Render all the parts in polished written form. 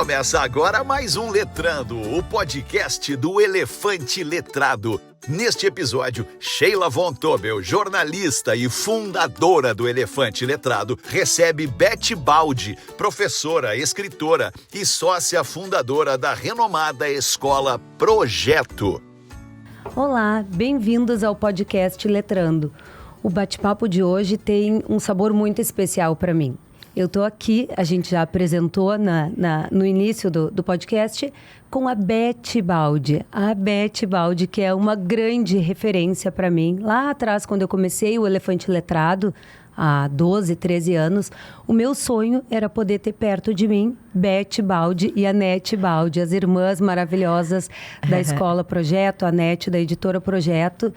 Começa agora mais um Letrando, o podcast do Elefante Letrado. Neste episódio, Sheila Von Tobel, jornalista e fundadora do Elefante Letrado, recebe Beth Baldi, professora, escritora e sócia fundadora da renomada escola Projeto. Olá, bem-vindos ao podcast Letrando. O bate-papo de hoje tem um sabor muito especial para mim. Eu estou aqui, a gente já apresentou no início do podcast, com a Beth Baldi. A Beth Baldi, que é uma grande referência para mim. Lá atrás, quando eu comecei o Elefante Letrado, há 12, 13 anos, o meu sonho era poder ter perto de mim Beth Baldi e a Nete Baldi, as irmãs maravilhosas da Escola Projeto, a Nete da Editora Projeto.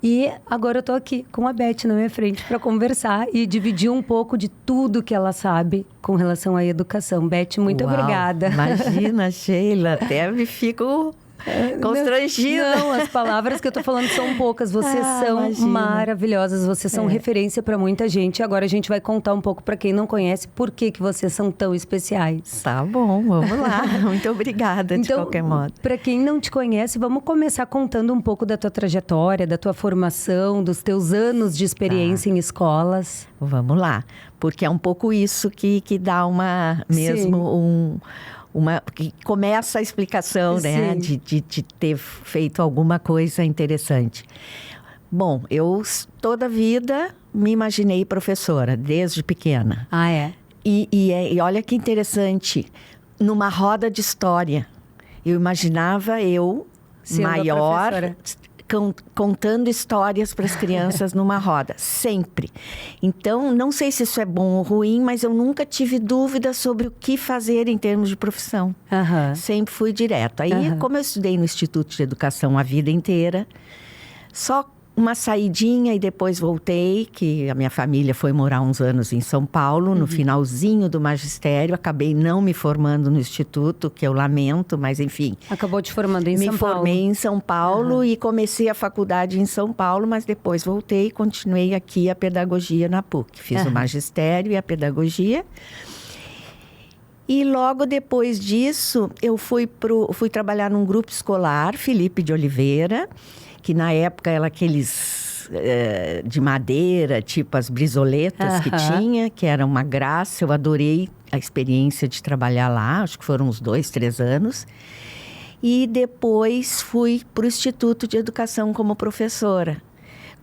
E agora eu estou aqui com a Beth na minha frente para conversar e dividir um pouco de tudo que ela sabe com relação à educação. Beth, muito obrigada. Imagina, Sheila, até me fico constrangida. Não, as palavras que eu tô falando são poucas. Vocês são maravilhosas, vocês são referência para muita gente. Agora a gente vai contar um pouco para quem não conhece por que vocês são tão especiais. Tá bom, vamos lá. Muito obrigada, de qualquer modo. Para quem não te conhece, vamos começar contando um pouco da tua trajetória, da tua formação, dos teus anos de experiência em escolas. Vamos lá, porque é um pouco isso que dá que começa a explicação, né, de ter feito alguma coisa interessante. Bom, eu toda a vida me imaginei professora, desde pequena. Ah, é? E olha que interessante, numa roda de história, eu imaginava eu, sendo maior, contando histórias para as crianças numa roda, sempre. Então, não sei se isso é bom ou ruim, mas eu nunca tive dúvida sobre o que fazer em termos de profissão. Sempre fui direto. Aí, como eu estudei no Instituto de Educação a vida inteira, só uma saidinha e depois voltei, que a minha família foi morar uns anos em São Paulo, no finalzinho do magistério. Acabei não me formando no Instituto, que eu lamento, mas enfim. Acabou te formando em São Paulo. Me formei em São Paulo e comecei a faculdade em São Paulo, mas depois voltei e continuei aqui a pedagogia na PUC. Fiz o magistério e a pedagogia. E logo depois disso, eu fui trabalhar num grupo escolar, Felipe de Oliveira, que na época era aqueles de madeira, tipo as brisoletas que tinha, que era uma graça. Eu adorei a experiência de trabalhar lá, acho que foram uns 2, 3 anos. E depois fui para o Instituto de Educação como professora.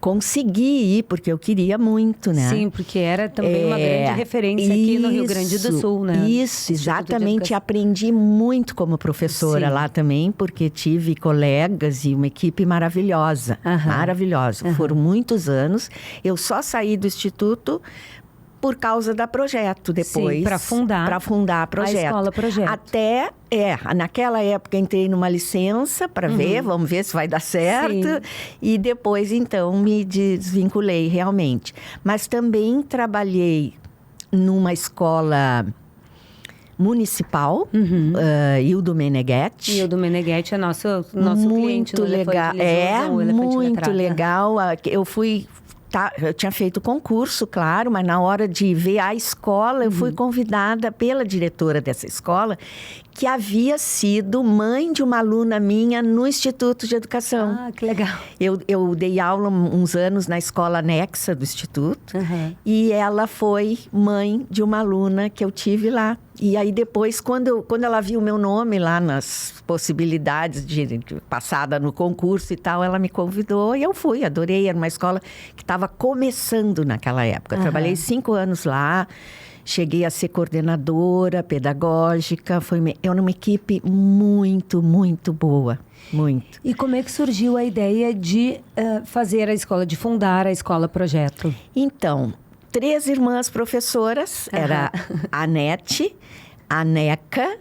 Consegui ir, porque eu queria muito, né? Sim, porque era também uma grande referência aqui no Rio Grande do Sul, né? Isso, exatamente. Aprendi muito como professora lá também, porque tive colegas e uma equipe maravilhosa. Maravilhosa. Foram muitos anos. Eu só saí do Instituto por causa da Projeto depois. Sim, para fundar a Projeto. A escola Projeto. Naquela época entrei numa licença para ver, vamos ver se vai dar certo. Sim. E depois, então, me desvinculei realmente. Mas também trabalhei numa escola municipal, Hildo Meneghetti. Hildo Meneghetti é nosso cliente no Elefante Letrado. Muito legal. Eu tinha feito concurso, claro, mas na hora de ver a escola, eu fui convidada pela diretora dessa escola, que havia sido mãe de uma aluna minha no Instituto de Educação. Ah, que legal. Eu dei aula uns anos na escola anexa do Instituto, e ela foi mãe de uma aluna que eu tive lá. E aí depois, quando ela viu o meu nome lá nas possibilidades de passada no concurso e tal, ela me convidou e eu fui, adorei. Era uma escola que estava começando naquela época. Trabalhei 5 anos lá, cheguei a ser coordenadora pedagógica. Era uma equipe muito, muito boa. Muito. E como é que surgiu a ideia de fazer a escola, de fundar a Escola Projeto? Então, 3 irmãs professoras, era a Nete, a Neca,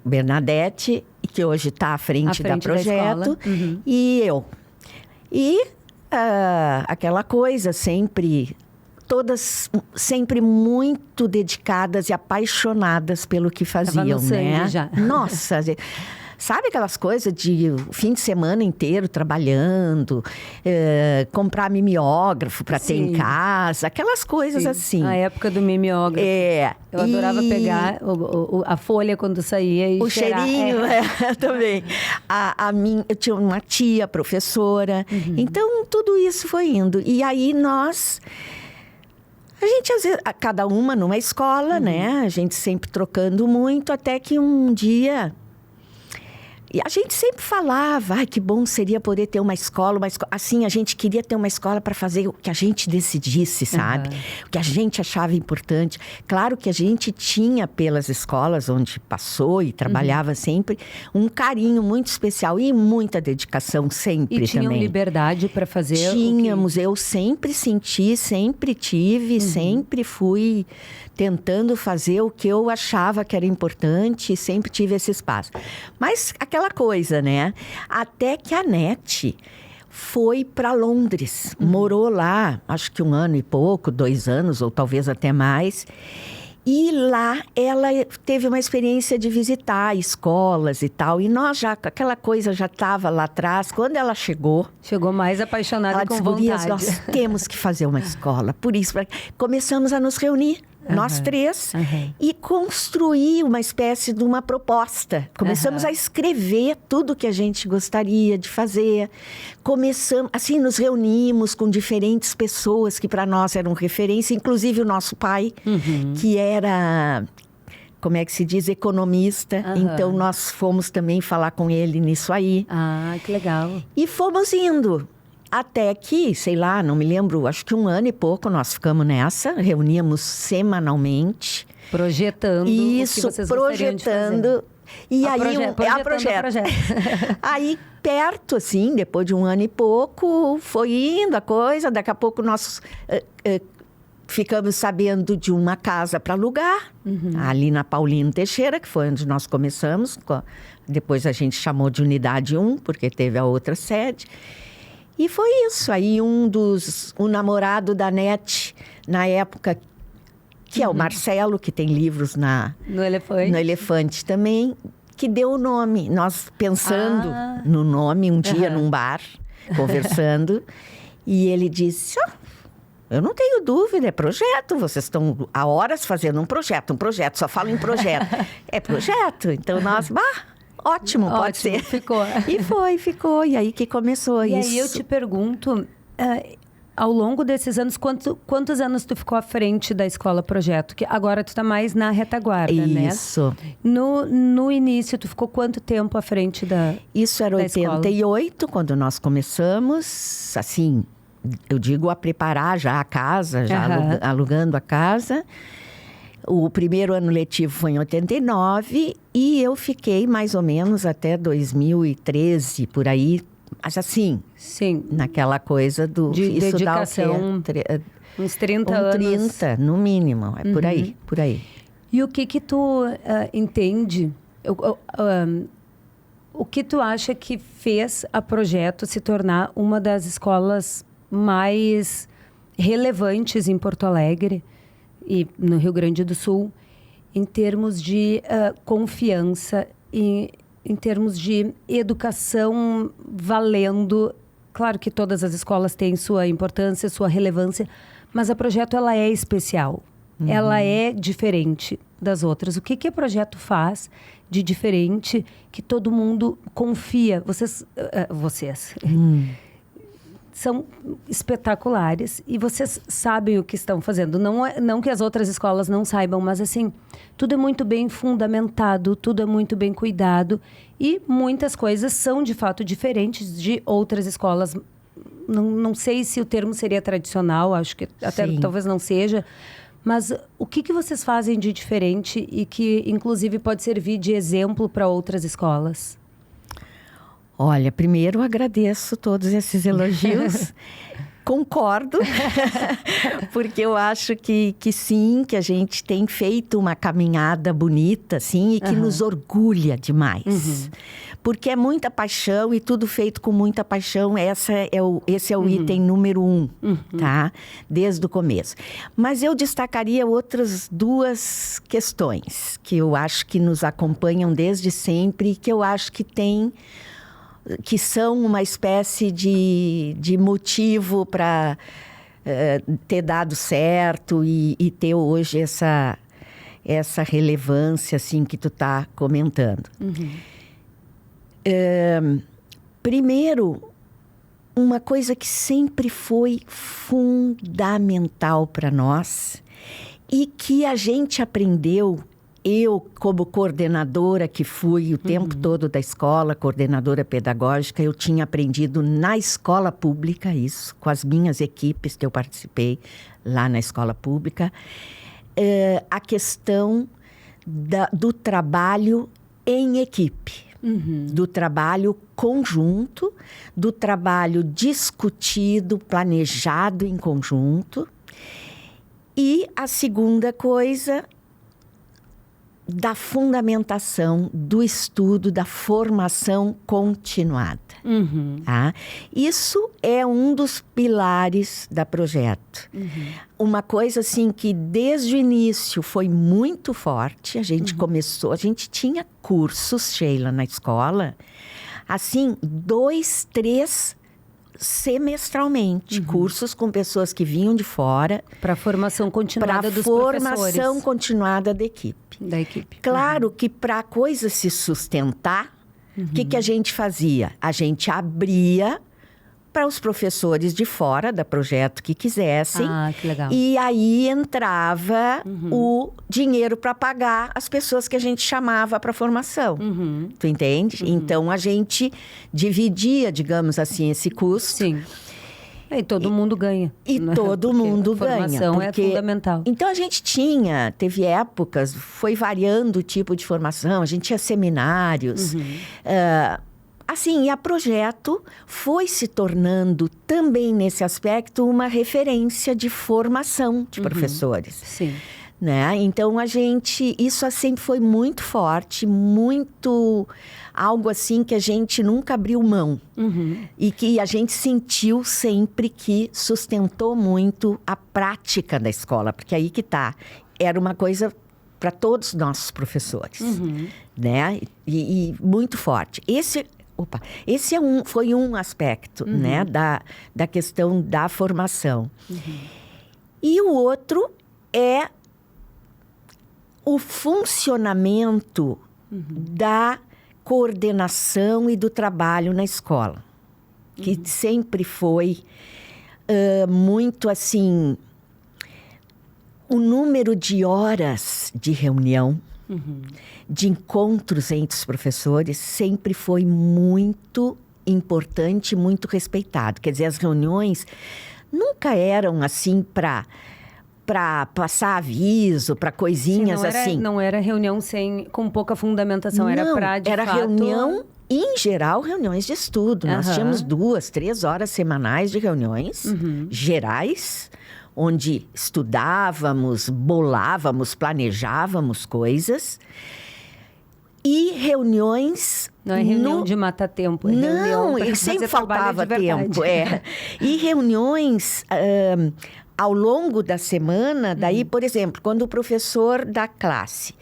Bernadette, que hoje está à frente da Projeto, e eu. E aquela coisa, todas sempre muito dedicadas e apaixonadas pelo que faziam, Tava no sangue né? já. Nossa, Sabe aquelas coisas de o fim de semana inteiro trabalhando, comprar mimeógrafo para ter em casa, aquelas coisas assim. A época do mimeógrafo. Eu adorava pegar a folha quando saía e o cheirar. Cheirinho, também. Eu tinha uma tia professora, então tudo isso foi indo. E aí a gente, às vezes, cada uma numa escola, né? A gente sempre trocando muito, até que um dia... E a gente sempre falava, que bom seria poder ter uma escola. Assim, a gente queria ter uma escola para fazer o que a gente decidisse, sabe? O que a gente achava importante. Claro que a gente tinha, pelas escolas onde passou e trabalhava sempre, um carinho muito especial e muita dedicação sempre também. E tinham liberdade para fazer? Tínhamos, eu sempre senti, sempre tive, sempre fui tentando fazer o que eu achava que era importante e sempre tive esse espaço. Mas aquela coisa, né? Até que a Nete foi para Londres, morou lá, acho que 1 ano e pouco, 2 anos, ou talvez até mais. E lá ela teve uma experiência de visitar escolas e tal. E nós já, aquela coisa já estava lá atrás. Quando ela chegou... Chegou mais apaixonada ela com disse, vontade. Gurias, nós temos que fazer uma escola. Por isso, começamos a nos reunir. Nós 3, e construir uma espécie de uma proposta. Começamos a escrever tudo que a gente gostaria de fazer. Começamos, assim, nos reunimos com diferentes pessoas que para nós eram referência, inclusive o nosso pai, que era, como é que se diz, economista. Então, nós fomos também falar com ele nisso aí. Ah, que legal. E fomos indo. Até que, sei lá, não me lembro, acho que 1 ano e pouco nós ficamos nessa, reuníamos semanalmente. Projetando isso, o que vocês gostariam de fazer. E aí, projeto. Aí, perto, assim, depois de 1 ano e pouco, foi indo a coisa. Daqui a pouco nós ficamos sabendo de uma casa para alugar, ali na Paulino Teixeira, que foi onde nós começamos. Depois a gente chamou de Unidade 1, porque teve a outra sede. E foi isso. Aí o namorado da Nete, na época, que é o Marcelo, que tem livros no Elefante também, que deu o nome. Nós pensando no nome um dia num bar, conversando, e ele disse, eu não tenho dúvida, é projeto. Vocês estão há horas fazendo um projeto, só falo em projeto. É projeto. Então nós, ótimo, pode ser. Ficou. E ficou. E aí que começou isso. E aí eu te pergunto, ao longo desses anos, quantos anos tu ficou à frente da Escola Projeto? Que agora tu tá mais na retaguarda, né? Isso. No início, tu ficou quanto tempo à frente da Isso era 88, escola? Quando nós começamos, assim, eu digo a preparar já a casa, já alugando a casa. O primeiro ano letivo foi em 89 e eu fiquei mais ou menos até 2013, por aí. Mas assim, sim, naquela coisa de dedicação, uns 30 anos. 30, no mínimo, por aí, por aí. E o que tu entende, o que tu acha que fez a Projeto se tornar uma das escolas mais relevantes em Porto Alegre e no Rio Grande do Sul, em termos de confiança e em termos de educação valendo? Claro que todas as escolas têm sua importância, sua relevância, mas a Projeto ela é especial, ela é diferente das outras. O que a Projeto faz de diferente que todo mundo confia? Vocês são espetaculares e vocês sabem o que estão fazendo. Não que as outras escolas não saibam, mas assim, tudo é muito bem fundamentado, tudo é muito bem cuidado e muitas coisas são de fato diferentes de outras escolas. Não sei se o termo seria tradicional, acho que até talvez não seja, mas o que vocês fazem de diferente e que inclusive pode servir de exemplo para outras escolas? Olha, primeiro agradeço todos esses elogios. concordo, porque eu acho que sim, que a gente tem feito uma caminhada bonita, assim, e que nos orgulha demais. Porque é muita paixão e tudo feito com muita paixão. Esse é o item número 1, tá? Desde o começo. Mas eu destacaria outras 2 questões que eu acho que nos acompanham desde sempre e que eu acho que são uma espécie de motivo para ter dado certo e ter hoje essa relevância assim, que tu está comentando. Primeiro, uma coisa que sempre foi fundamental para nós e que a gente aprendeu. Eu, como coordenadora que fui o tempo todo da escola, coordenadora pedagógica, eu tinha aprendido na escola pública isso, com as minhas equipes que eu participei lá na escola pública, a questão do trabalho em equipe, do trabalho conjunto, do trabalho discutido, planejado em conjunto. E a segunda coisa, da fundamentação, do estudo, da formação continuada. Tá? Isso é um dos pilares da projeto. Uma coisa assim que desde o início foi muito forte. A gente começou, a gente tinha cursos, Sheila, na escola, assim, 2, 3 semestralmente, cursos com pessoas que vinham de fora. Para formação continuada dos professores. Para formação continuada da equipe. Claro que para a coisa se sustentar, o que a gente fazia? A gente abria para os professores de fora da projeto que quisessem. Ah, que legal. E aí entrava o dinheiro para pagar as pessoas que a gente chamava para formação. Tu entende? Então, a gente dividia, digamos assim, esse custo. Sim. E todo mundo ganha. E todo mundo ganha. A formação é fundamental. Então, a gente teve épocas, foi variando o tipo de formação, a gente tinha seminários. Assim, e a Projeto foi se tornando também nesse aspecto uma referência de formação de professores. Sim. Né? Então, isso sempre foi muito forte, muito algo assim que a gente nunca abriu mão. E que a gente sentiu sempre que sustentou muito a prática da escola, porque aí que tá, era uma coisa para todos os nossos professores, né? E muito forte. Esse foi um aspecto, né, da questão da formação. E o outro é o funcionamento da coordenação e do trabalho na escola, que sempre foi muito assim, o número de horas de reunião, de encontros entre os professores, sempre foi muito importante, muito respeitado. Quer dizer, as reuniões nunca eram assim para passar aviso, para coisinhas assim. Não era reunião com pouca fundamentação, era para de era fato... reunião, em geral, reuniões de estudo. Nós tínhamos 2, 3 horas semanais de reuniões gerais, onde estudávamos, bolávamos, planejávamos coisas. E reuniões... Não é reunião de matar tempo, é reunião para sempre fazer trabalho faltava de verdade. tempo. E reuniões ao longo da semana, daí, por exemplo, quando o professor da classe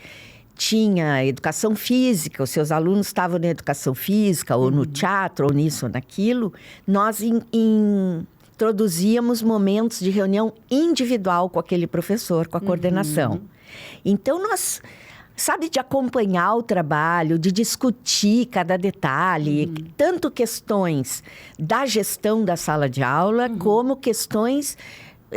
tinha educação física, os seus alunos estavam na educação física, ou no teatro, ou nisso ou naquilo, nós introduzíamos momentos de reunião individual com aquele professor, com a coordenação. Então, nós... Sabe, de acompanhar o trabalho, de discutir cada detalhe, tanto questões da gestão da sala de aula, como questões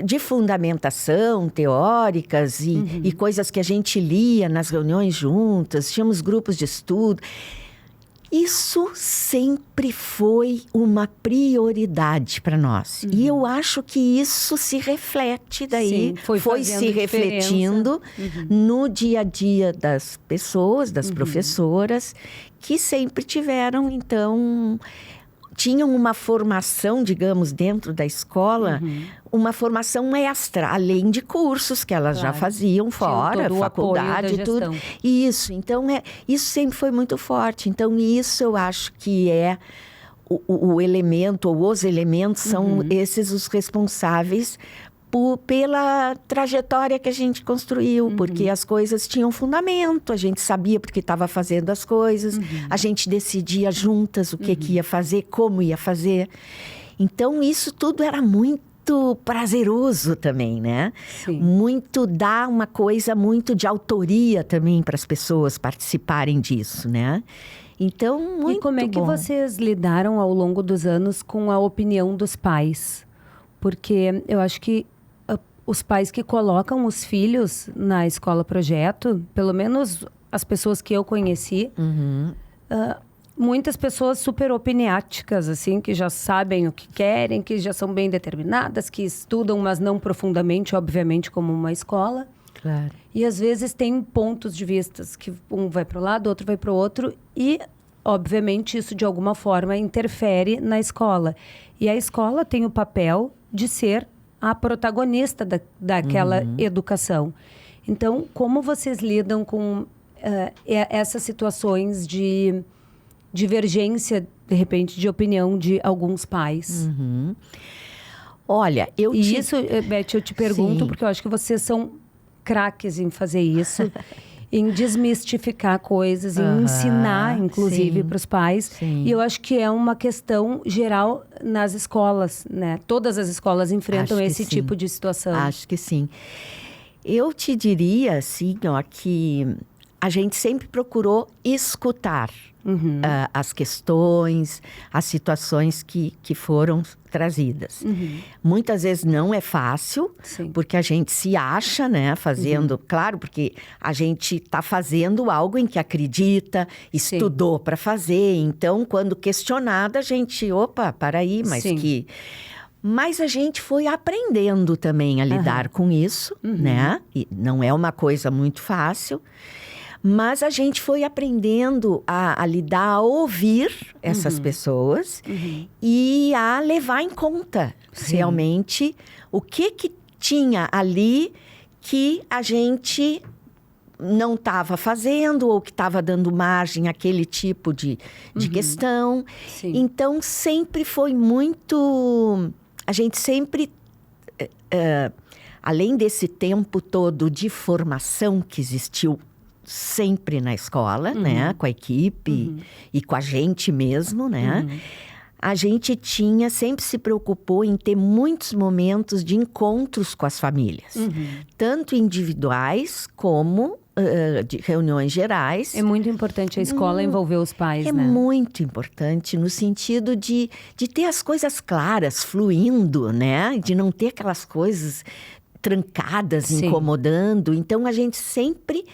de fundamentação, teóricas e coisas que a gente lia nas reuniões juntas, tínhamos grupos de estudo. Isso sempre foi uma prioridade para nós. E eu acho que isso se reflete daí, Sim, foi se refletindo no dia a dia das pessoas, das professoras, que sempre tiveram, então, tinham uma formação, digamos, dentro da escola, uma formação extra, além de cursos que elas já faziam fora, faculdade, tudo. Isso, então isso sempre foi muito forte. Então isso eu acho que é o elemento, ou os elementos são esses os responsáveis pela trajetória que a gente construiu, porque as coisas tinham fundamento, a gente sabia porque estava fazendo as coisas, a gente decidia juntas o que ia fazer, como ia fazer. Então, isso tudo era muito prazeroso também, né? Sim. Muito, dá uma coisa muito de autoria também para as pessoas participarem disso, né? Então, muito bom. E como é que vocês lidaram ao longo dos anos com a opinião dos pais? Porque eu acho que os pais que colocam os filhos na escola projeto, pelo menos as pessoas que eu conheci, muitas pessoas super opiniáticas, assim, que já sabem o que querem, que já são bem determinadas, que estudam, mas não profundamente, obviamente, como uma escola. Claro. E às vezes tem pontos de vista que um vai para o lado, outro vai para o outro, e obviamente isso de alguma forma interfere na escola. E a escola tem o papel de ser a protagonista daquela educação. Então, como vocês lidam com essas situações de divergência, de repente, de opinião de alguns pais? Olha, Isso, Beth, eu te pergunto, porque eu acho que vocês são craques em fazer isso, em desmistificar coisas, em ensinar, inclusive, para os pais. Sim. E eu acho que é uma questão geral nas escolas, né? Todas as escolas enfrentam esse tipo de situação. Acho que sim. Eu te diria, assim, ó, que a gente sempre procurou escutar as questões, as situações que foram trazidas. Muitas vezes não é fácil, porque a gente se acha, né, fazendo... Claro, porque a gente está fazendo algo em que acredita, estudou para fazer. Então, quando questionada, a gente... Opa, para aí, mas que... Mas a gente foi aprendendo também a lidar com isso, né? E não é uma coisa muito fácil. Mas a gente foi aprendendo a lidar, a ouvir essas pessoas e a levar em conta realmente o que tinha ali que a gente não estava fazendo ou que estava dando margem àquele tipo de questão. Sim. Então, sempre foi muito... A gente sempre... além desse tempo todo de formação que existiu sempre na escola, né? Com a equipe e com a gente mesmo, né? A gente sempre se preocupou em ter muitos momentos de encontros com as famílias. Tanto individuais como de reuniões gerais. É muito importante a escola envolver os pais, né? É muito importante no sentido de ter as coisas claras, fluindo, né? De não ter aquelas coisas trancadas, incomodando. Então, a gente sempre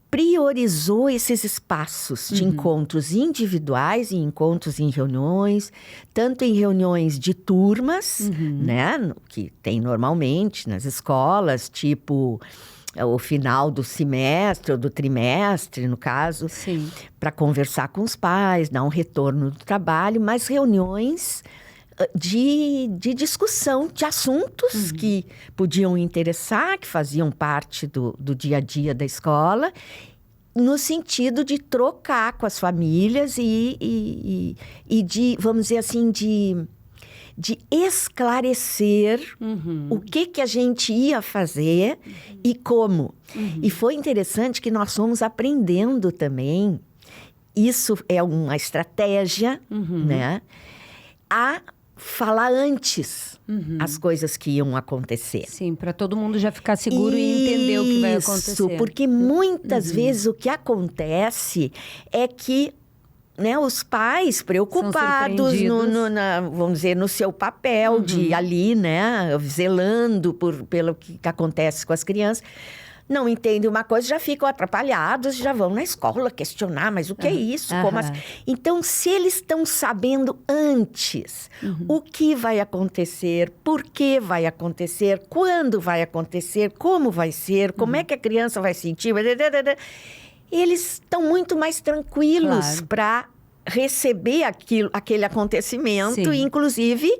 priorizou esses espaços de encontros individuais e encontros em reuniões, tanto em reuniões de turmas, né, que tem normalmente nas escolas, tipo o final do semestre ou do trimestre, no caso, para conversar com os pais, dar um retorno do trabalho, mas reuniões de discussão de assuntos que podiam interessar, que faziam parte do dia a dia da escola, no sentido de trocar com as famílias e de, vamos dizer assim, de esclarecer o que a gente ia fazer e como. E foi interessante que nós fomos aprendendo também, isso é uma estratégia, né? A falar antes as coisas que iam acontecer. Sim, para todo mundo já ficar seguro e entender o que vai acontecer. Isso, porque muitas vezes o que acontece é que, né, os pais preocupados vamos dizer, no seu papel de ali, né, zelando pelo que acontece com as crianças, não entendem uma coisa, já ficam atrapalhados, já vão na escola questionar, mas o que é isso? Como assim? Então, se eles estão sabendo antes o que vai acontecer, por que vai acontecer, quando vai acontecer, como vai ser, como é que a criança vai sentir, eles estão muito mais tranquilos para receber aquele acontecimento, Sim. e inclusive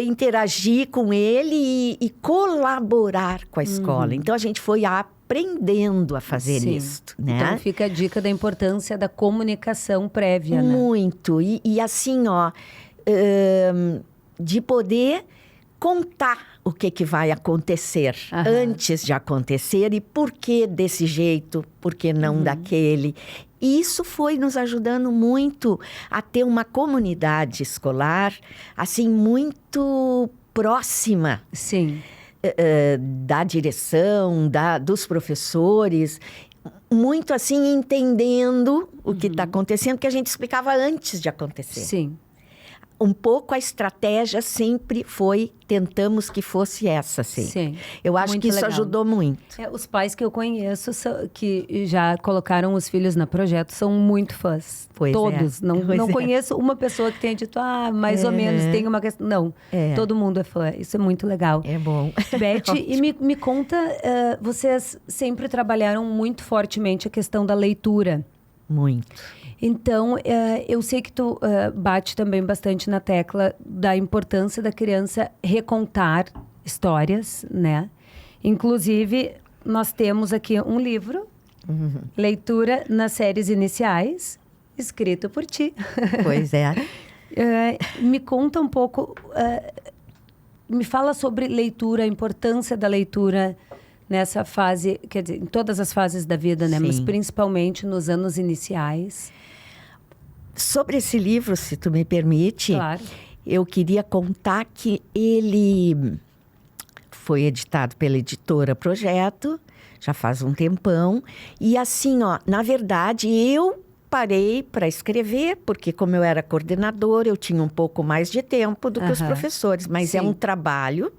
interagir com ele e colaborar com a escola. Então, a gente foi aprendendo a fazer Sim. isso, né? Então fica a dica da importância da comunicação prévia, né? Muito. E assim, ó, de poder contar o que vai acontecer antes de acontecer e por que desse jeito, por que não daquele. E isso foi nos ajudando muito a ter uma comunidade escolar, assim, muito próxima. Sim. Da direção, dos professores, muito assim, entendendo o que está acontecendo, que a gente explicava antes de acontecer. Sim. Um pouco a estratégia sempre foi, tentamos que fosse essa, sim. Sim. Eu acho Muito que isso legal. ajudou muito. Os pais que eu conheço, que já colocaram os filhos na projeto, são muito fãs. Pois é. Todos. Não conheço uma pessoa que tenha dito, mais ou menos, tem uma questão. Não, todo mundo é fã. Isso é muito legal. É bom. Beth, e me conta, vocês sempre trabalharam muito fortemente a questão da leitura. Muito. Então, eu sei que tu bate também bastante na tecla da importância da criança recontar histórias, né? Inclusive, nós temos aqui um livro, Leitura nas Séries Iniciais, escrito por ti. Pois é. Me conta um pouco, me fala sobre leitura, a importância da leitura nessa fase, quer dizer, em todas as fases da vida, né? Sim. Mas principalmente nos anos iniciais. Sobre esse livro, se tu me permite, Claro. eu queria contar que ele foi editado pela editora Projeto, já faz um tempão. E assim, ó, na verdade, eu parei para escrever, porque como eu era coordenadora, eu tinha um pouco mais de tempo do que os professores. Mas é Sim. um trabalho,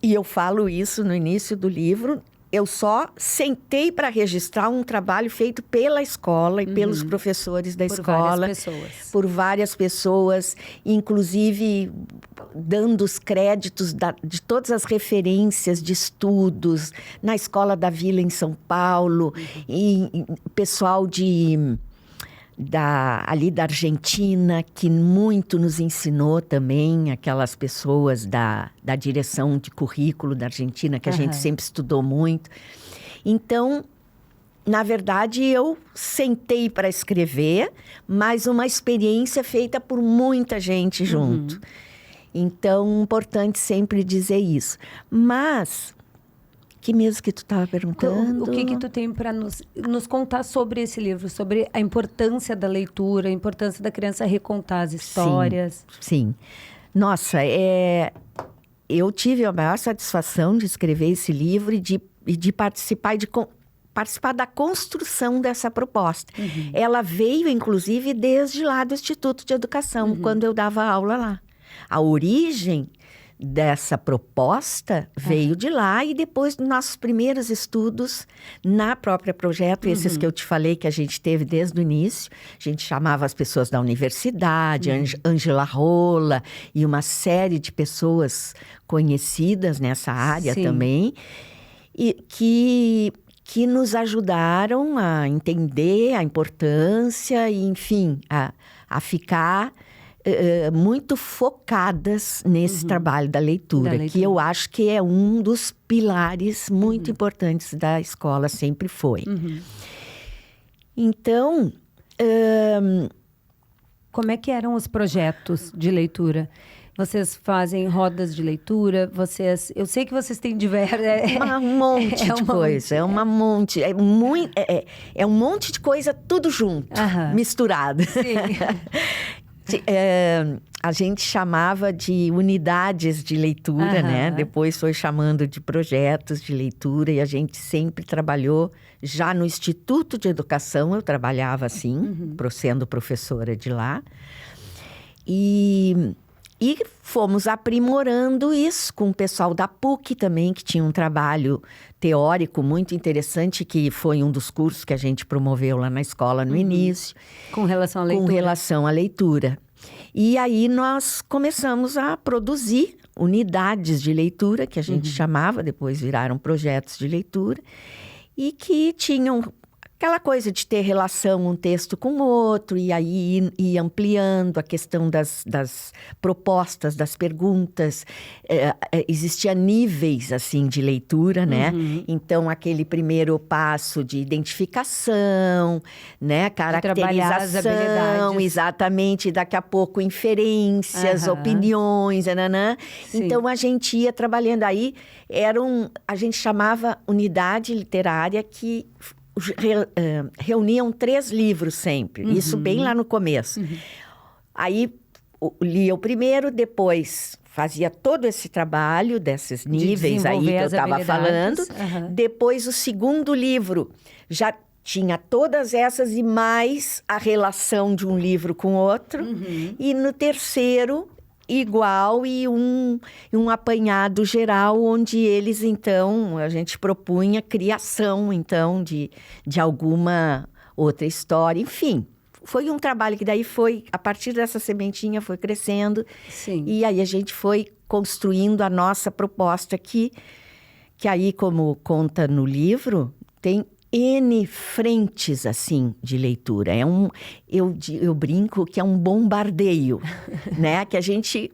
e eu falo isso no início do livro. Eu só sentei para registrar um trabalho feito pela escola e pelos professores da escola. Várias pessoas. Por várias pessoas, inclusive dando os créditos de todas as referências de estudos na Escola da Vila em São Paulo, e pessoal ali da Argentina, que muito nos ensinou também, aquelas pessoas da direção de currículo da Argentina, que a gente sempre estudou muito. Então, na verdade, eu sentei para escrever, mas uma experiência feita por muita gente junto. Então, importante sempre dizer isso. Mas, que mesmo que tu estava perguntando? O que tu tem para nos contar sobre esse livro? Sobre a importância da leitura, a importância da criança recontar as histórias. Sim. Nossa, eu tive a maior satisfação de escrever esse livro e de participar participar da construção dessa proposta. Ela veio, inclusive, desde lá do Instituto de Educação, quando eu dava aula lá. A origem dessa proposta veio de lá, e depois dos nossos primeiros estudos na própria Projeto, esses que eu te falei que a gente teve desde o início. A gente chamava as pessoas da universidade, Ângela Rola e uma série de pessoas conhecidas nessa área também, e que nos ajudaram a entender a importância e, enfim, a ficar muito focadas nesse trabalho da leitura, que eu acho que é um dos pilares muito importantes da escola, sempre foi. Então, como é que eram os projetos de leitura? Vocês fazem rodas de leitura? Eu sei que vocês têm diversas... Um monte de coisa. É um monte de coisa tudo junto, misturado. Sim. A gente chamava de unidades de leitura, né? Depois foi chamando de projetos de leitura, e a gente sempre trabalhou. Já no Instituto de Educação eu trabalhava assim, sendo professora de lá. E fomos aprimorando isso com o pessoal da PUC também, que tinha um trabalho teórico muito interessante, que foi um dos cursos que a gente promoveu lá na escola no início. Com relação à leitura. Com relação à leitura. E aí nós começamos a produzir unidades de leitura, que a gente chamava, depois viraram projetos de leitura, e que tinham aquela coisa de ter relação um texto com o outro, e aí ir ampliando a questão das propostas, das perguntas. Existia níveis, assim, de leitura, né? Então, aquele primeiro passo de identificação, né? Caracterização, exatamente. Daqui a pouco, inferências, opiniões, nananã. Então, a gente ia trabalhando aí. A gente chamava unidade literária que reuniam 3 livros sempre. Isso bem lá no começo. Aí lia o primeiro, depois fazia todo esse trabalho desses níveis aí que eu estava falando. Depois o segundo livro já tinha todas essas e mais a relação de um livro com o outro. E no terceiro, igual, e um apanhado geral, onde eles, então, a gente propunha criação, então, de alguma outra história. Enfim, foi um trabalho que daí foi, a partir dessa sementinha, foi crescendo. Sim. E aí a gente foi construindo a nossa proposta que aí, como conta no livro, tem N frentes, assim, de leitura. Eu brinco que é um bombardeio, né? Que a gente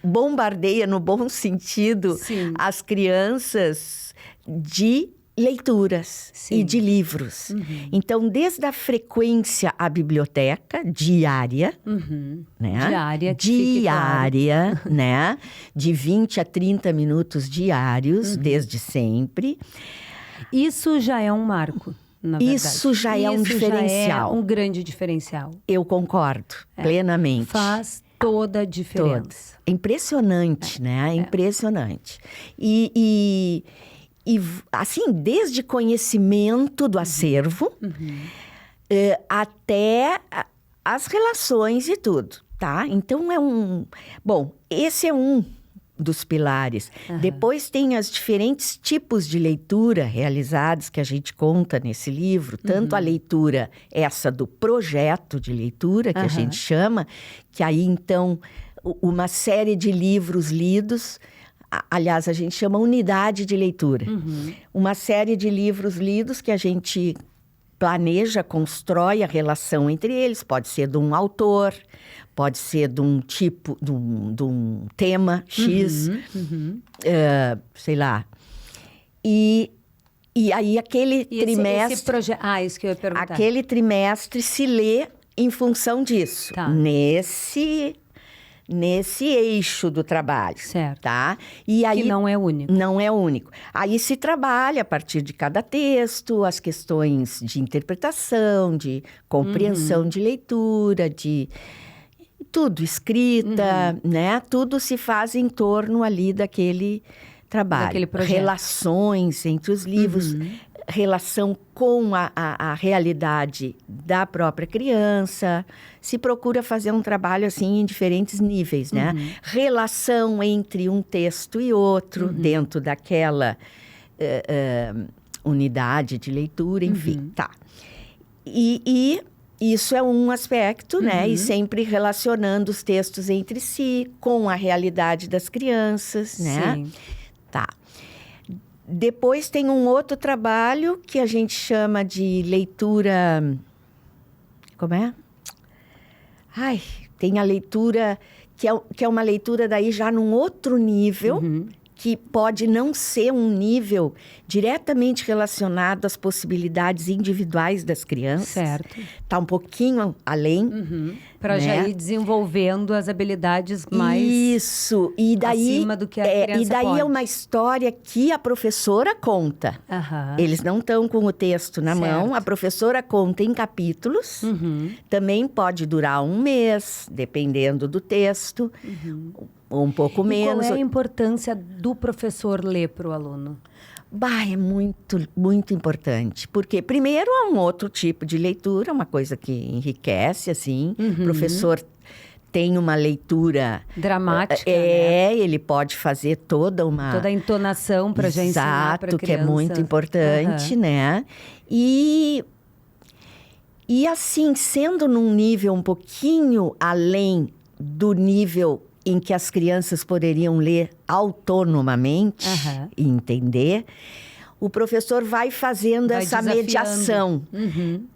bombardeia, no bom sentido, as crianças de leituras e de livros. Então, desde a frequência à biblioteca diária, né? Diária, né? De 20 a 30 minutos diários, desde sempre. Isso já é um marco, na verdade. Isso já é um diferencial. Já é um grande diferencial. Eu concordo plenamente. Faz toda a diferença. É impressionante, né? É impressionante. E, assim, desde conhecimento do acervo até as relações e tudo, tá? Então, Bom, esse é um dos pilares. Depois tem os diferentes tipos de leitura realizados que a gente conta nesse livro. Tanto a leitura, essa do projeto de leitura, que a gente chama, que aí, então, uma série de livros lidos. Aliás, a gente chama unidade de leitura. Uma série de livros lidos que a gente planeja, constrói a relação entre eles. Pode ser de um autor, pode ser de um tipo, de um tema X, sei lá. E aí aquele trimestre... isso que eu ia perguntar. Aquele trimestre se lê em função disso. Tá. Nesse eixo do trabalho. Certo. Tá? E aí, que não é único. Não é único. Aí se trabalha a partir de cada texto, as questões de interpretação, de compreensão de leitura, de tudo, escrita, né? Tudo se faz em torno ali daquele trabalho. Daquele projeto. Relações entre os livros, relação com a realidade da própria criança. Se procura fazer um trabalho assim em diferentes níveis, né? Relação entre um texto e outro, dentro daquela unidade de leitura, enfim, tá. E isso é um aspecto, né? E sempre relacionando os textos entre si, com a realidade das crianças, né? Sim. Tá. Depois tem um outro trabalho que a gente chama de leitura... Como é? Tem a leitura que é uma leitura daí já num outro nível, que pode não ser um nível diretamente relacionado às possibilidades individuais das crianças. Certo. Está um pouquinho além. Para já ir desenvolvendo as habilidades mais Isso. E daí, acima do que a criança E daí pode. é uma história que a professora conta. Eles não estão com o texto na mão. A professora conta em capítulos. Também pode durar 1 mês, dependendo do texto. Ou um pouco menos. E qual é a importância do professor ler para o aluno? É muito, muito importante. Porque, primeiro, é um outro tipo de leitura, uma coisa que enriquece, assim. O professor tem uma leitura... dramática, né? Ele pode fazer toda a entonação para já ensinar para a criança. Exato, que é muito importante, né? E assim, sendo num nível um pouquinho além do nível em que as crianças poderiam ler autonomamente e entender, o professor vai fazendo Vai essa desafiando. mediação.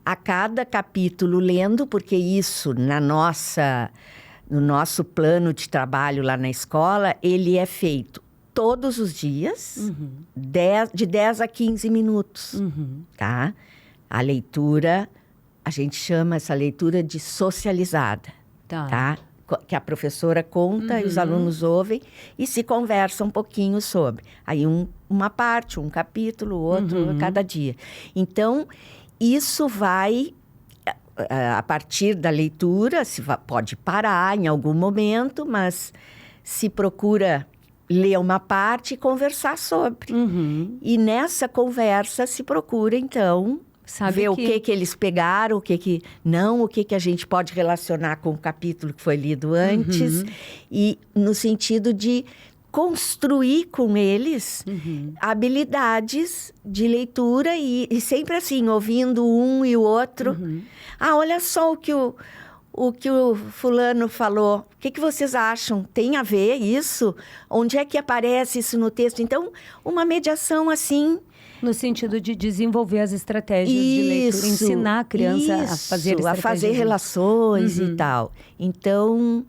A cada capítulo lendo, porque isso no nosso plano de trabalho lá na escola, ele é feito todos os dias, de 10 a 15 minutos, tá? A leitura, a gente chama essa leitura de socializada, tá? Que a professora conta e os alunos ouvem e se conversam um pouquinho sobre. Aí uma parte, um capítulo, outro a cada dia. Então, isso vai, a partir da leitura, pode parar em algum momento, mas se procura ler uma parte e conversar sobre. E nessa conversa se procura, então, ver o que eles pegaram, o que não, o que a gente pode relacionar com o capítulo que foi lido antes. E no sentido de construir com eles habilidades de leitura e sempre assim, ouvindo um e o outro. Olha só o que o fulano falou. O que vocês acham? Tem a ver isso? Onde é que aparece isso no texto? Então, uma mediação assim... No sentido de desenvolver as estratégias de leitura, ensinar a criança a fazer estratégias. A fazer relações e tal. Então,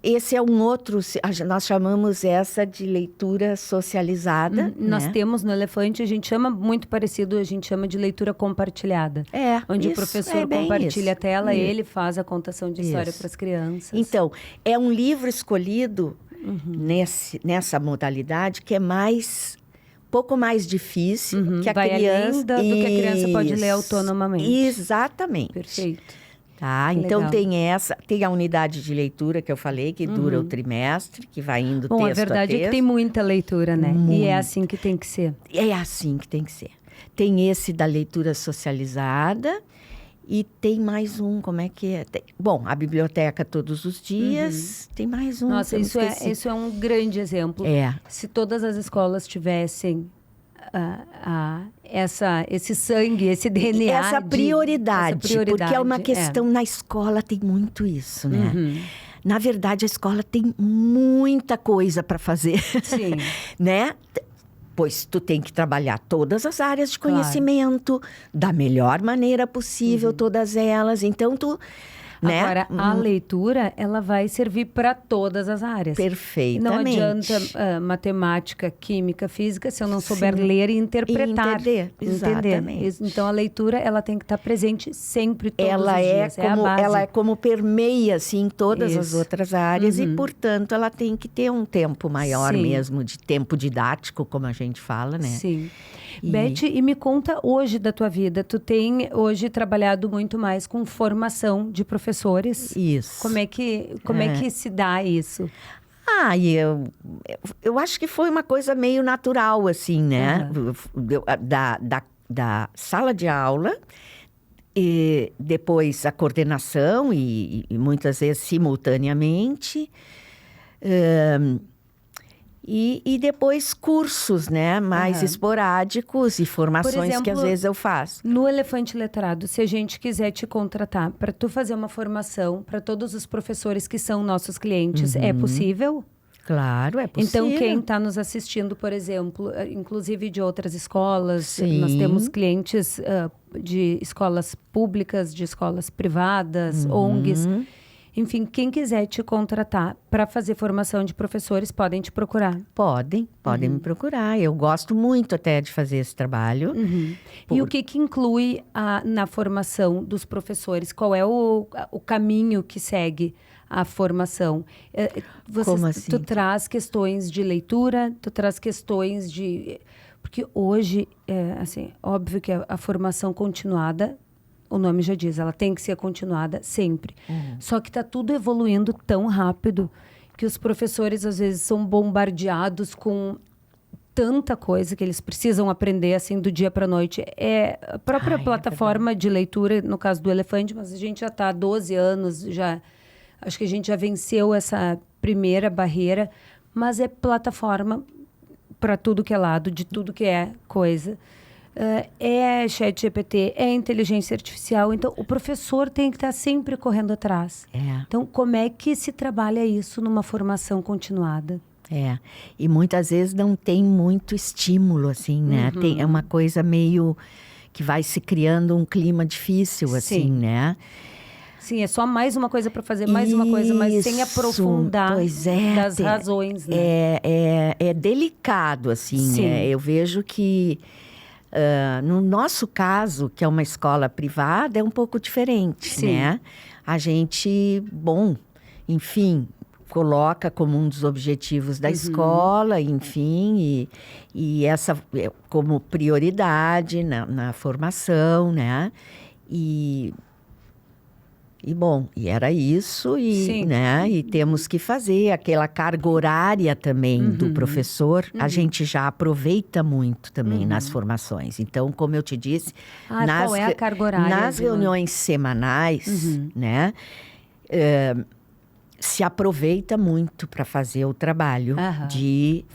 esse é um outro... Nós chamamos essa de leitura socializada. Nós temos no Elefante, a gente chama muito parecido, a gente chama de leitura compartilhada. Onde o professor compartilha a tela, ele faz a contação de história para as crianças. Então, é um livro escolhido nessa modalidade que é pouco mais difícil que a criança... Além do que a criança pode ler autonomamente. Exatamente. Perfeito. Tá, então tem a unidade de leitura que eu falei, que dura o trimestre, que vai indo texto a texto. A verdade é que tem muita leitura, né? E é assim que tem que ser. É assim que tem que ser. Tem esse da leitura socializada e tem mais um, como é que é? Bom, a biblioteca todos os dias, tem mais um. Nossa, isso é um grande exemplo. Se todas as escolas tivessem esse sangue, esse DNA. Essa prioridade, porque é uma questão, na escola tem muito isso, né? Na verdade, a escola tem muita coisa para fazer. Sim. Né? Pois tu tem que trabalhar todas as áreas de conhecimento, da melhor maneira possível, todas elas. Então, né? Agora, a leitura, ela vai servir para todas as áreas. Perfeitamente. Não adianta matemática, química, física, se eu não souber ler e interpretar. Entender. Exatamente. Então, a leitura, ela tem que estar presente sempre, todos os dias. Ela é como permeia, assim, todas as outras áreas e, portanto, ela tem que ter um tempo maior mesmo, de tempo didático, como a gente fala, né? Sim. Beth, e me conta hoje da tua vida. Tu tem hoje trabalhado muito mais com formação de professores. Isso. Como é que se dá isso? Eu acho que foi uma coisa meio natural, assim, né? Da sala de aula, e depois a coordenação, e muitas vezes simultaneamente. E depois cursos, né? Mais esporádicos e formações, por exemplo, que às vezes eu faço. No Elefante Letrado, se a gente quiser te contratar para tu fazer uma formação para todos os professores que são nossos clientes, é possível? Claro, é possível. Então, quem está nos assistindo, por exemplo, inclusive de outras escolas, nós temos clientes de escolas públicas, de escolas privadas, ONGs. Enfim, quem quiser te contratar para fazer formação de professores, podem te procurar. Podem me procurar. Eu gosto muito até de fazer esse trabalho. E o que inclui na formação dos professores? Qual é o caminho que segue a formação? Como assim? Tu traz questões de leitura, tu traz questões de... Porque hoje, assim, óbvio que a formação continuada... O nome já diz, ela tem que ser continuada sempre. Só que está tudo evoluindo tão rápido que os professores, às vezes, são bombardeados com tanta coisa que eles precisam aprender, assim, do dia para a noite. A própria plataforma de leitura, no caso do Elefante, mas a gente já está há 12 anos, acho que a gente já venceu essa primeira barreira, mas é plataforma para tudo que é lado, de tudo que é coisa. É ChatGPT, é inteligência artificial. Então, o professor tem que estar sempre correndo atrás. Então, como é que se trabalha isso numa formação continuada? E muitas vezes não tem muito estímulo, assim, né? É uma coisa meio que vai se criando um clima difícil, assim, né? Sim, é só mais uma coisa para fazer, mais uma coisa, mas sem aprofundar das razões, né? É delicado, assim. Eu vejo que, no nosso caso, que é uma escola privada, é um pouco diferente, né? A gente, enfim, coloca como um dos objetivos da escola, enfim, e essa como prioridade na formação, né? E era isso, né? E temos que fazer aquela carga horária também do professor. A gente já aproveita muito também nas formações. Então, como eu te disse, qual é a carga horária? Nas reuniões semanais, né? Se aproveita muito para fazer o trabalho de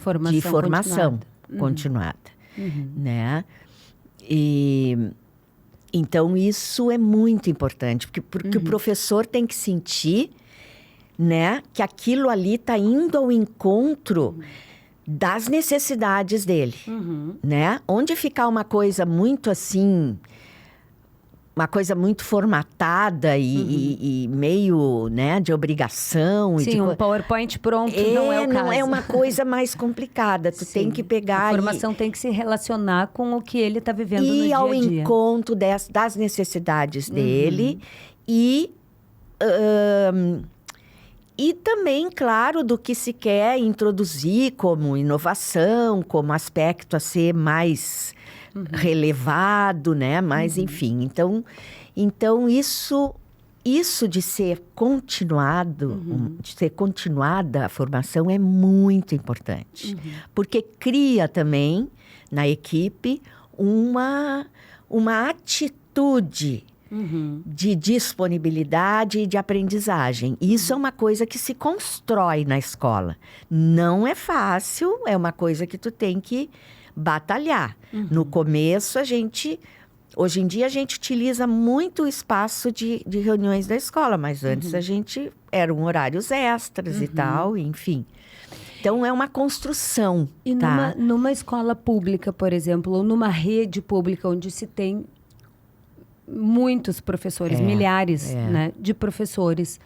formação continuada, né? Então, isso é muito importante, porque o professor tem que sentir, né, que aquilo ali está indo ao encontro das necessidades dele, né? Onde ficar uma coisa muito assim, uma coisa muito formatada e meio, né, de obrigação. Sim, um PowerPoint pronto não é o caso. Não é uma coisa mais complicada. Tu tem que pegar... A formação tem que se relacionar com o que ele está vivendo no dia a dia. E ao encontro das necessidades dele e também, claro, do que se quer introduzir como inovação, como aspecto a ser mais... relevado, né? Mas, enfim, então isso de ser continuado, de ser continuada a formação é muito importante. Porque cria também, na equipe, uma atitude de disponibilidade e de aprendizagem. Isso é uma coisa que se constrói na escola. Não é fácil, é uma coisa que tu tem que batalhar. No começo, hoje em dia, a gente utiliza muito o espaço de reuniões da escola, mas antes eram horários extras e tal, enfim. Então, é uma construção. E numa escola pública, por exemplo, ou numa rede pública onde se tem muitos professores, milhares, né, de professores,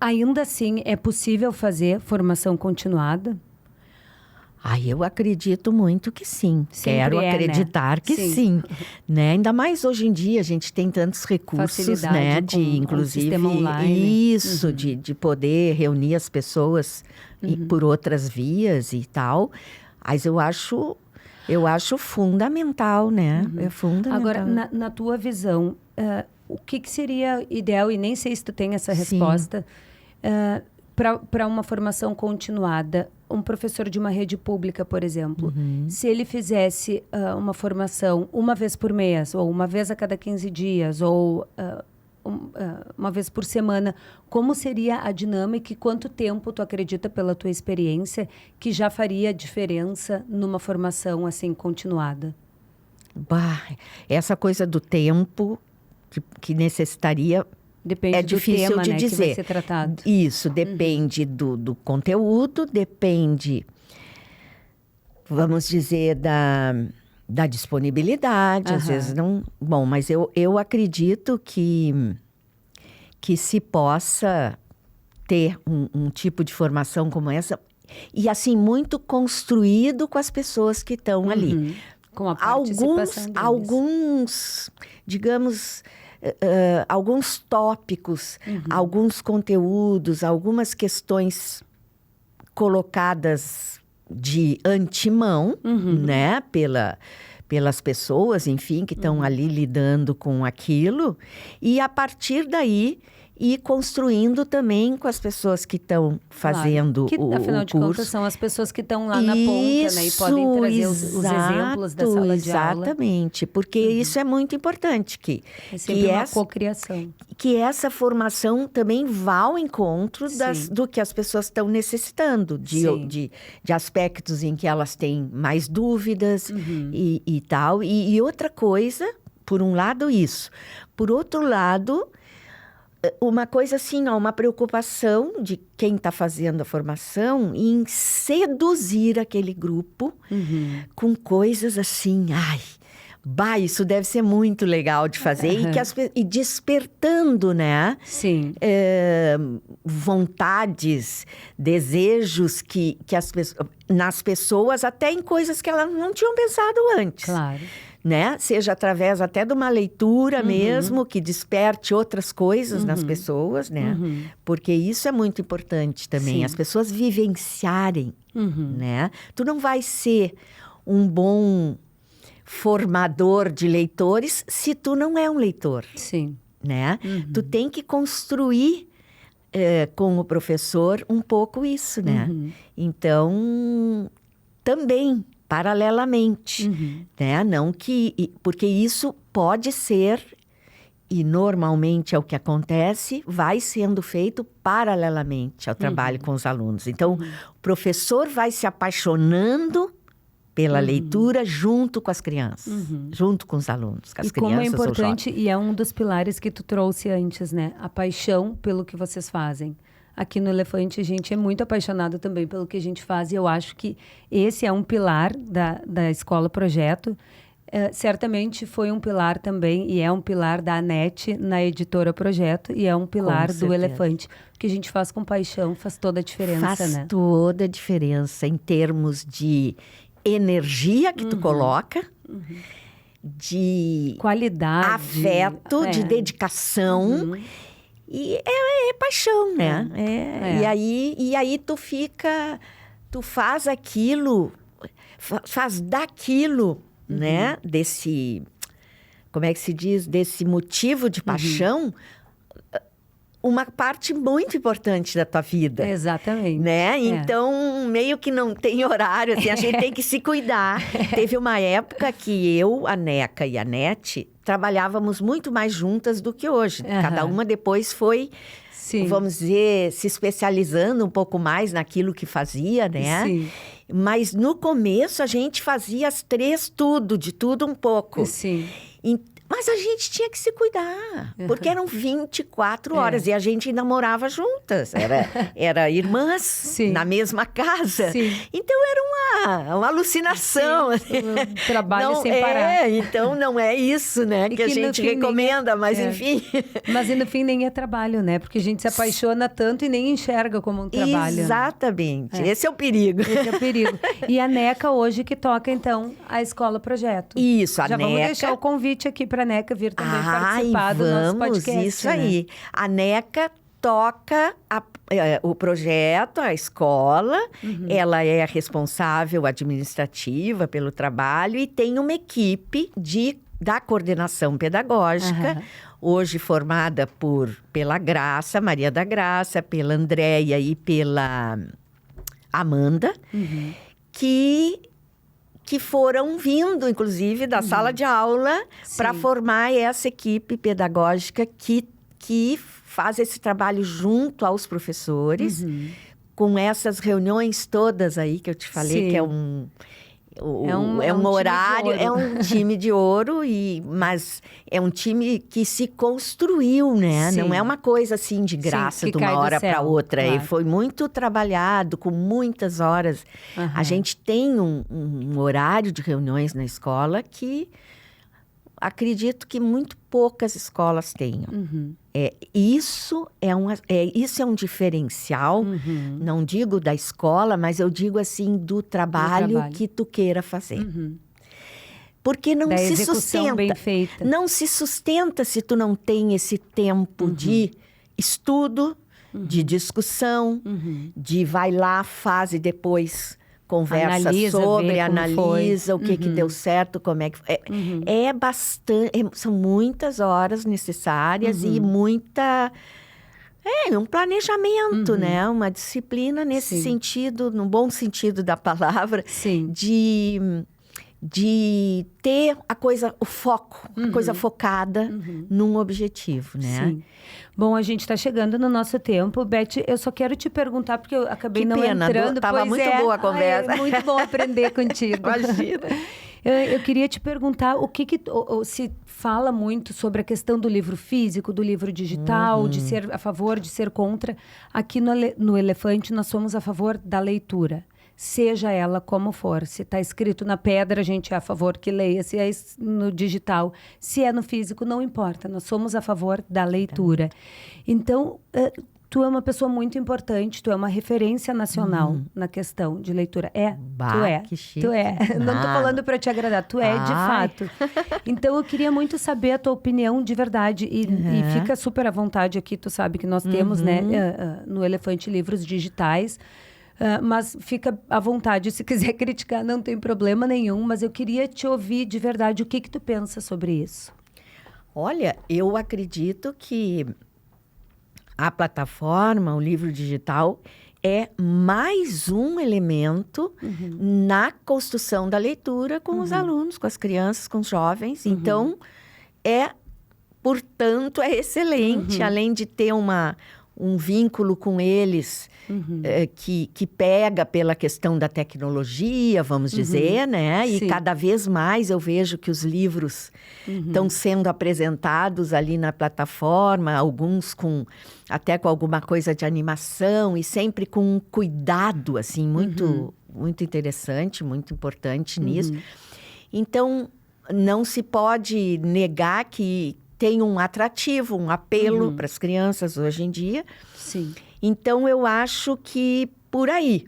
ainda assim é possível fazer formação continuada? Eu acredito muito que sim. Sempre Quero acreditar, né? Que sim. Né? Ainda mais hoje em dia, a gente tem tantos recursos, né? De, inclusive, sistema online. Isso, de poder reunir as pessoas por outras vias e tal. Mas eu acho fundamental, né? É fundamental. Agora, na tua visão, o que seria ideal, e nem sei se tu tem essa resposta, para uma formação continuada? Um professor de uma rede pública, por exemplo, se ele fizesse uma formação uma vez por mês, ou uma vez a cada 15 dias, ou uma vez por semana, como seria a dinâmica e quanto tempo tu acredita, pela tua experiência, que já faria diferença numa formação assim continuada? Essa coisa do tempo que necessitaria... Depende do difícil tema, de né, dizer. que vai ser tratado. Isso, depende do conteúdo, depende, vamos dizer, da disponibilidade. Às vezes não... Bom, mas eu acredito que se possa ter um tipo de formação como essa, e assim, muito construído com as pessoas que estão ali. Com a participação deles. Alguns, digamos... alguns tópicos, alguns conteúdos, algumas questões colocadas de antemão, né? Pelas pessoas, enfim, que estão ali lidando com aquilo. E a partir daí... E construindo também com as pessoas que estão fazendo o curso. Afinal de contas, são as pessoas que estão lá na ponta, né? E podem trazer os exemplos da sala de aula. Exatamente, porque isso é muito importante. É sempre uma cocriação. Que essa formação também vá ao encontro do que as pessoas estão necessitando. De aspectos em que elas têm mais dúvidas e tal. E outra coisa, por um lado isso. Por outro lado... uma coisa assim, ó, uma preocupação de quem está fazendo a formação em seduzir aquele grupo com coisas assim, bah, isso deve ser muito legal de fazer e despertando, né? Sim. Vontades, desejos que nas pessoas, até em coisas que elas não tinham pensado antes. Claro. Né? Seja através até de uma leitura mesmo, que desperte outras coisas nas pessoas, né? Porque isso é muito importante também, as pessoas vivenciarem, né? Tu não vai ser um bom formador de leitores se tu não é um leitor. Sim. Né? Tu tem que construir com o professor um pouco isso, né? Então, também, paralelamente, né? Não que... Porque isso pode ser, e normalmente é o que acontece, vai sendo feito paralelamente ao trabalho com os alunos. Então, o professor vai se apaixonando pela leitura junto com as crianças, junto com os alunos, com as crianças como é ou importante, jovens. e é um dos pilares que tu trouxe antes, né? A paixão pelo que vocês fazem. Aqui no Elefante, a gente é muito apaixonado também pelo que a gente faz, e eu acho que esse é um pilar da Escola Projeto. Certamente foi um pilar também, e é um pilar da Anete na Editora Projeto, e é um pilar do Elefante. O que a gente faz com paixão faz toda a diferença, né? Faz toda a diferença em termos de energia que tu coloca, de qualidade, afeto, de dedicação. E é paixão, né? E aí tu faz aquilo, faz daquilo, né? Desse, como é que se diz? Desse motivo de paixão, uma parte muito importante da tua vida. Exatamente. Né? Então, meio que não tem horário, assim, a gente tem que se cuidar. Teve uma época que eu, a Neca e a Nete trabalhávamos muito mais juntas do que hoje. Cada uma depois foi, vamos dizer, se especializando um pouco mais naquilo que fazia, né? Sim. Mas no começo a gente fazia as três tudo, de tudo um pouco. Sim. Mas a gente tinha que se cuidar, porque eram 24 horas e a gente ainda morava juntas. Era irmãs na mesma casa. Sim. Então era uma alucinação. Trabalho sem parar. Então não é isso, né, que a gente recomenda, mas enfim. Mas no fim nem é trabalho, né? Porque a gente se apaixona tanto e nem enxerga como um trabalho. Exatamente. Esse é o perigo. Esse é o perigo. E a Neca hoje que toca, então, a Escola Projeto. Isso, a Já Neca... vamos deixar o convite aqui para a Neca vir também participar do nosso podcast. Isso aí. A Neca toca o projeto, a escola. Ela é a responsável administrativa pelo trabalho e tem uma equipe da coordenação pedagógica, hoje formada pela Graça, Maria da Graça, pela Andréia e pela Amanda, que foram vindo, inclusive, da sala de aula para formar essa equipe pedagógica que faz esse trabalho junto aos professores, com essas reuniões todas aí que eu te falei, que é um horário, é um time de ouro, mas é um time que se construiu, né? Não é uma coisa assim de graça, de uma hora para outra. Claro. E foi muito trabalhado, com muitas horas. A gente tem um horário de reuniões na escola que acredito que muito poucas escolas tenham. Isso é um diferencial, não digo da escola, mas eu digo assim do trabalho que tu queira fazer. Porque não se sustenta. Bem feita. Não se sustenta se tu não tem esse tempo de estudo, de discussão, de vai lá, faz e depois conversa sobre, analisa o que deu certo, como é que foi. É bastante, são muitas horas necessárias e muita... um planejamento, né? Uma disciplina nesse sentido, no bom sentido da palavra, de ter o foco, a coisa focada num objetivo, né? Sim. Bom, a gente está chegando no nosso tempo. Beth, eu só quero te perguntar, porque eu acabei Que não pena, entrando. tava muito boa a conversa. É muito bom aprender contigo. Imagina. Eu queria te perguntar o que se fala muito sobre a questão do livro físico, do livro digital, de ser a favor, de ser contra. Aqui no Elefante, nós somos a favor da leitura. Seja ela como for. Se está escrito na pedra, a gente é a favor que leia. Se é no digital, se é no físico, não importa. Nós somos a favor da leitura. Então, tu é uma pessoa muito importante. Tu é uma referência nacional na questão de leitura. Tu é. Que chique. Tu é. Não estou falando para te agradar. Tu é, de fato. Então, eu queria muito saber a tua opinião de verdade. E fica super à vontade aqui. Tu sabe que nós temos, né, no Elefante, livros digitais. Mas fica à vontade, se quiser criticar, não tem problema nenhum. Mas eu queria te ouvir de verdade, o que tu pensa sobre isso? Olha, eu acredito que a plataforma, o livro digital, é mais um elemento na construção da leitura com os alunos, com as crianças, com os jovens. Então, portanto, é excelente, além de ter um vínculo com eles que pega pela questão da tecnologia, vamos dizer, né? E cada vez mais eu vejo que os livros estão sendo apresentados ali na plataforma, alguns até com alguma coisa de animação e sempre com um cuidado, assim, muito interessante, muito importante nisso. Então, não se pode negar que tem um atrativo, um apelo para as crianças hoje em dia. Sim. Então, eu acho que por aí,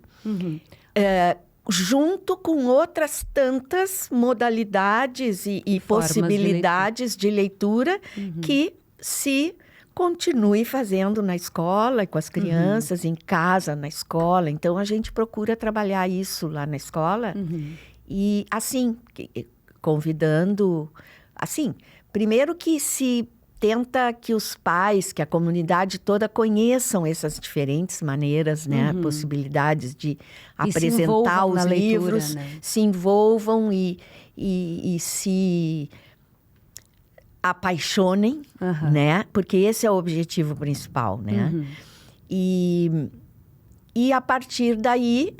junto com outras tantas modalidades e possibilidades de leitura que se continue fazendo na escola, com as crianças, em casa, na escola. Então, a gente procura trabalhar isso lá na escola. E, assim, convidando... Assim, primeiro que se tenta que os pais, que a comunidade toda conheçam essas diferentes maneiras, né? Possibilidades de apresentar os livros, leitura, né? Se envolvam e se apaixonem, né? Porque esse é o objetivo principal, né? E a partir daí,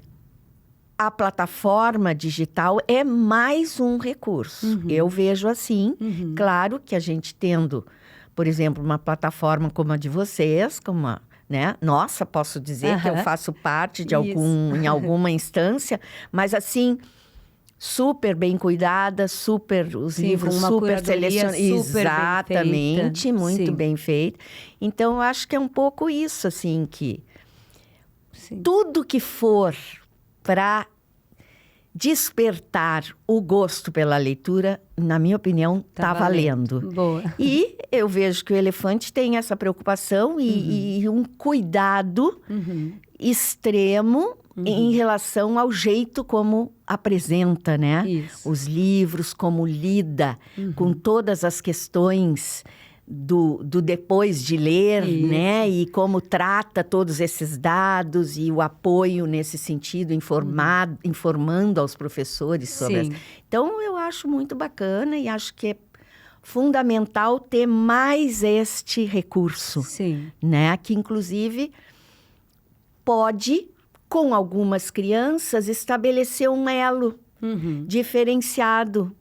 a plataforma digital é mais um recurso. Eu vejo assim. Claro que a gente tendo, por exemplo, uma plataforma como a de vocês, né? Nossa, posso dizer que eu faço parte de em alguma instância, mas assim, super bem cuidada, os livros super selecionados. Exatamente, muito bem feito. Então, eu acho que é um pouco isso, assim, que tudo que for para despertar o gosto pela leitura, na minha opinião, está valendo. Boa. E eu vejo que o Elefante tem essa preocupação e um cuidado extremo em relação ao jeito como apresenta, né? Os livros, como lida com todas as questões do depois de ler, né? E como trata todos esses dados e o apoio nesse sentido, informando aos professores sobre Então, eu acho muito bacana e acho que é fundamental ter mais este recurso, né? Que, inclusive, pode, com algumas crianças, estabelecer um elo diferenciado.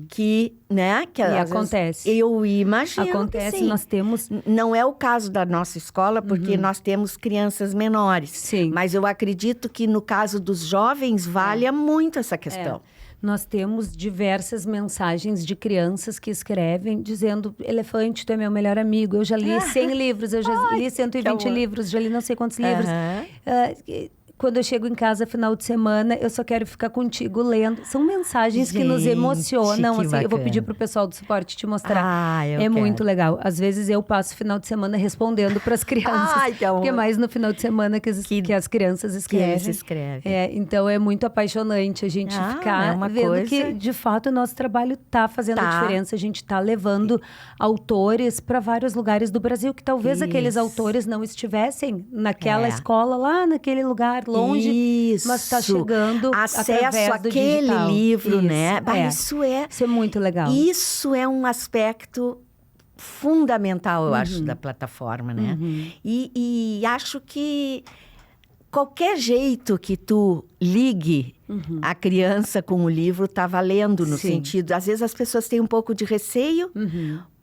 Que, né? Que acontece. Eu imagino acontece, que sim. Nós temos... Não é o caso da nossa escola, porque nós temos crianças menores. Sim. Mas eu acredito que no caso dos jovens, valha muito essa questão. Nós temos diversas mensagens de crianças que escrevem dizendo: Elefante, tu é meu melhor amigo, eu já li 100 livros, eu já li 120 livros, já li não sei quantos livros. Quando eu chego em casa final de semana, eu só quero ficar contigo lendo. São mensagens que nos emocionam. Assim, eu vou pedir pro pessoal do suporte te mostrar. Muito legal. Às vezes eu passo o final de semana respondendo para as crianças. Porque é mais no final de semana que as crianças escrevem. Então é muito apaixonante a gente ficar vendo que, de fato, o nosso trabalho está fazendo a diferença. A gente está levando autores para vários lugares do Brasil que talvez aqueles autores não estivessem naquela escola, lá naquele lugar, longe, mas está chegando acesso através do àquele digital. livro, Isso, né? Isso é muito legal. Isso é um aspecto fundamental, eu acho, da plataforma, né? E acho que qualquer jeito que tu ligue a criança com o livro está valendo, no sentido... Às vezes as pessoas têm um pouco de receio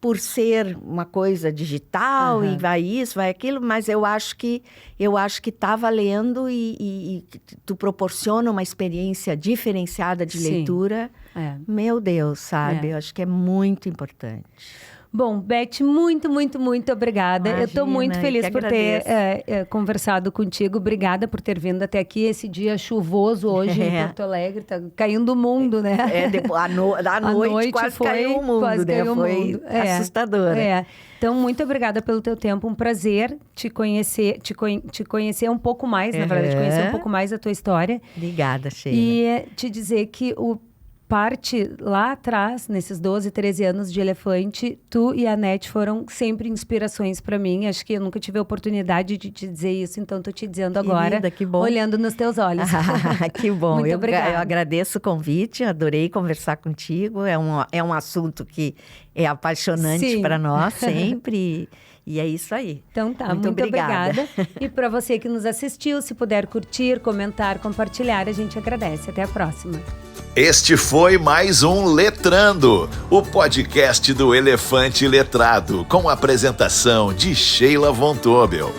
por ser uma coisa digital e vai isso, vai aquilo, mas eu acho que está valendo e tu proporciona uma experiência diferenciada de leitura. Meu Deus, sabe? Eu acho que é muito importante. Bom, Beth, muito, muito, muito obrigada. Imagina, eu estou muito feliz por ter conversado contigo. Obrigada por ter vindo até aqui esse dia chuvoso hoje em Porto Alegre. Tá caindo o mundo, né? À noite quase caiu o mundo, quase né? caiu o Foi mundo. assustador. Então, muito obrigada pelo teu tempo. Um prazer te conhecer um pouco mais, na verdade, conhecer um pouco mais a tua história. Obrigada, Sheila. E te dizer que parte lá atrás, nesses 12, 13 anos de Elefante, tu e a Nete foram sempre inspirações para mim. Acho que eu nunca tive a oportunidade de te dizer isso, então tô te dizendo agora, que bom. Olhando nos teus olhos. Que bom. Muito eu obrigada. Eu agradeço o convite, adorei conversar contigo. É um assunto que é apaixonante para nós sempre. E é isso aí. Então tá, muito obrigada. E para você que nos assistiu, se puder curtir, comentar, compartilhar, a gente agradece. Até a próxima. Este foi mais um Letrando, o podcast do Elefante Letrado, com a apresentação de Sheila Von Tobel.